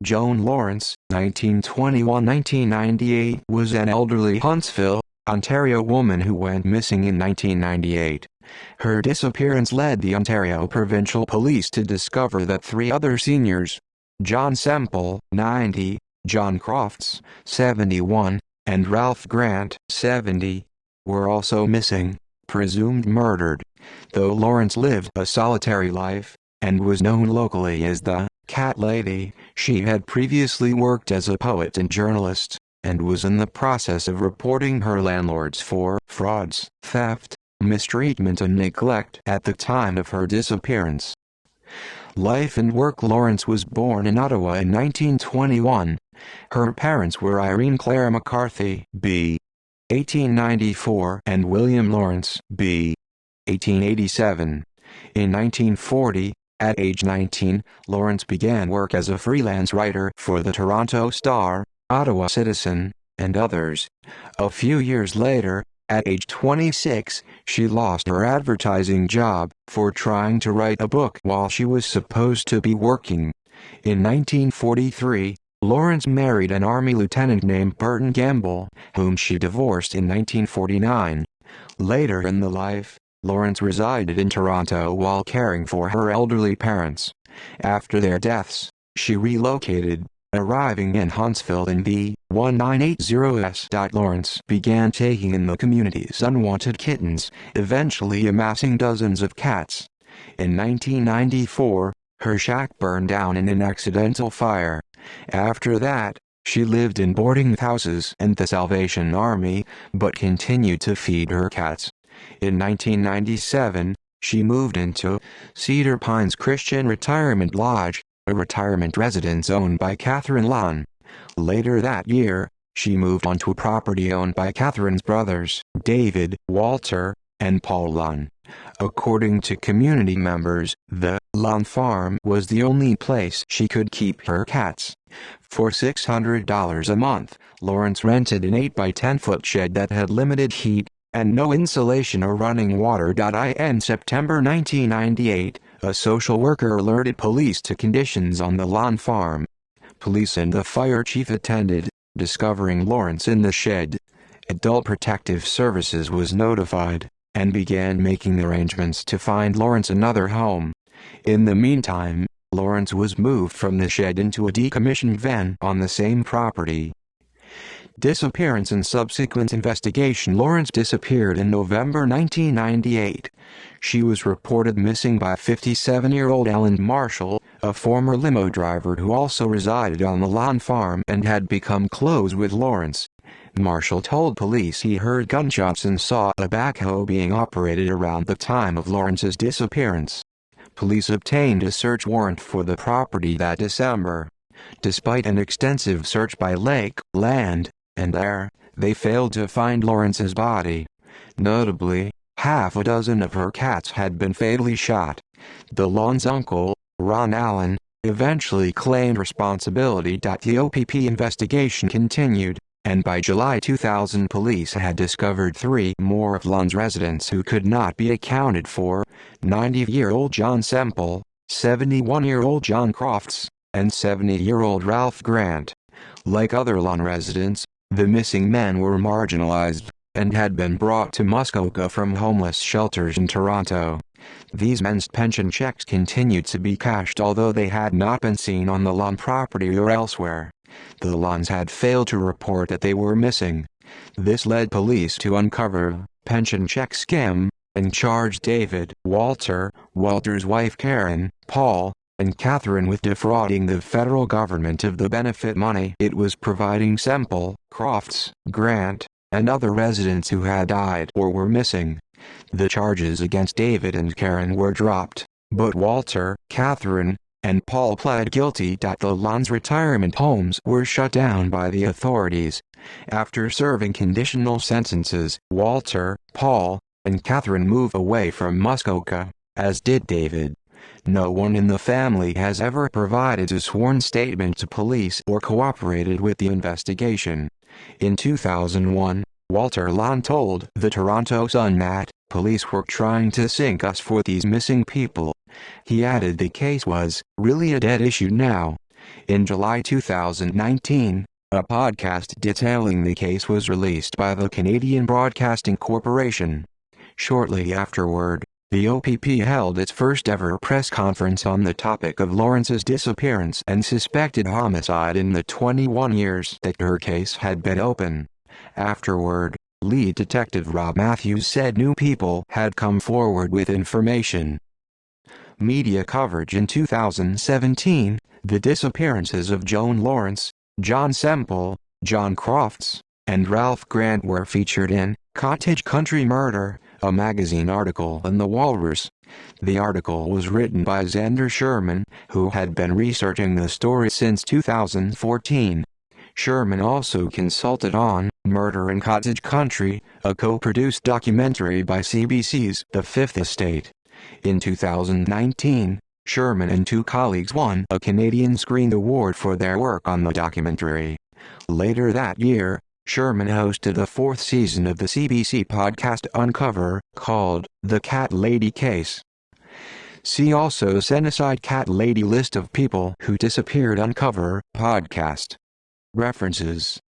Joan Lawrence, 1921–1998, was an elderly Huntsville, Ontario woman who went missing in 1998. Her disappearance led the Ontario Provincial Police to discover that three other seniors, John Semple, 90, John Crofts, 71, and Ralph Grant, 70, were also missing, presumed murdered. Though Lawrence lived a solitary life, and was known locally as the Cat Lady, she had previously worked as a poet and journalist, and was in the process of reporting her landlords for frauds, theft, mistreatment and neglect at the time of her disappearance. Life and work. Lawrence was born in Ottawa in 1921. Her parents were Irene Claire McCarthy, b. 1894, and William Lawrence, b. 1887. In 1940, at age 19, Lawrence began work as a freelance writer for the Toronto Star, Ottawa Citizen, and others. A few years later, at age 26, she lost her advertising job for trying to write a book while she was supposed to be working. In 1943, Lawrence married an Army lieutenant named Burton Gamble, whom she divorced in 1949. Later in the life, Lawrence resided in Toronto while caring for her elderly parents. After their deaths, she relocated, arriving in Huntsville in the 1980s. Lawrence began taking in the community's unwanted kittens, eventually amassing dozens of cats. In 1994, her shack burned down in an accidental fire. After that, she lived in boarding houses and the Salvation Army, but continued to feed her cats. In 1997, she moved into Cedar Pines Christian Retirement Lodge, a retirement residence owned by Catherine Lunn. Later that year, she moved onto a property owned by Catherine's brothers, David, Walter, and Paul Lunn. According to community members, the Lunn farm was the only place she could keep her cats. For $600 a month, Lawrence rented an 8-by-10-foot shed that had limited heat and no insulation or running water. In September 1998, a social worker alerted police to conditions on the Lunn farm. Police and the fire chief attended, discovering Lawrence in the shed. Adult Protective Services was notified, and began making arrangements to find Lawrence another home. In the meantime, Lawrence was moved from the shed into a decommissioned van on the same property. Disappearance and subsequent investigation. Lawrence disappeared in November 1998. She was reported missing by 57-year-old Alan Marshall, a former limo driver who also resided on the Lunn farm and had become close with Lawrence. Marshall told police he heard gunshots and saw a backhoe being operated around the time of Lawrence's disappearance. Police obtained a search warrant for the property that December. Despite an extensive search by lake, land, and air, they failed to find Lawrence's body. Notably, half a dozen of her cats had been fatally shot. The Lunn's uncle, Ron Allen, eventually claimed responsibility. The OPP investigation continued, and by July 2000 police had discovered three more of Lunn's residents who could not be accounted for: 90-year-old John Semple, 71-year-old John Crofts, and 70-year-old Ralph Grant. Like other Lunn residents, the missing men were marginalized, and had been brought to Muskoka from homeless shelters in Toronto. These men's pension checks continued to be cashed, although they had not been seen on the Lunn property or elsewhere. The Lunns had failed to report that they were missing. This led police to uncover pension check scam, and charge David, Walter's wife Karen, Paul, and Catherine with defrauding the federal government of the benefit money it was providing Semple, Crofts, Grant, and other residents who had died or were missing. The charges against David and Karen were dropped, but Walter, Catherine, and Paul pled guilty. The Lunn's retirement homes were shut down by the authorities. After serving conditional sentences, Walter, Paul, and Catherine moved away from Muskoka, as did David. No one in the family has ever provided a sworn statement to police or cooperated with the investigation. In 2001, Walter Lunn told the Toronto Sun that, "Police were trying to sink us for these missing people." He added the case was really a dead issue now. In July 2019, a podcast detailing the case was released by the Canadian Broadcasting Corporation. Shortly afterward, the OPP held its first ever press conference on the topic of Lawrence's disappearance and suspected homicide in the 21 years that her case had been open. Afterward, lead detective Rob Matthews said new people had come forward with information. Media coverage in 2017, the disappearances of Joan Lawrence, John Semple, John Crofts, and Ralph Grant were featured in Cottage Country Murder, a magazine article in The Walrus. The article was written by Xander Sherman, who had been researching the story since 2014. Sherman also consulted on Murder in Cottage Country, a co-produced documentary by CBC's The Fifth Estate. In 2019, Sherman and two colleagues won a Canadian Screen Award for their work on the documentary. Later that year, Sherman hosted the fourth season of the CBC podcast Uncover, called The Cat Lady Case. See also Senecide Cat Lady List of people who disappeared Uncover podcast. References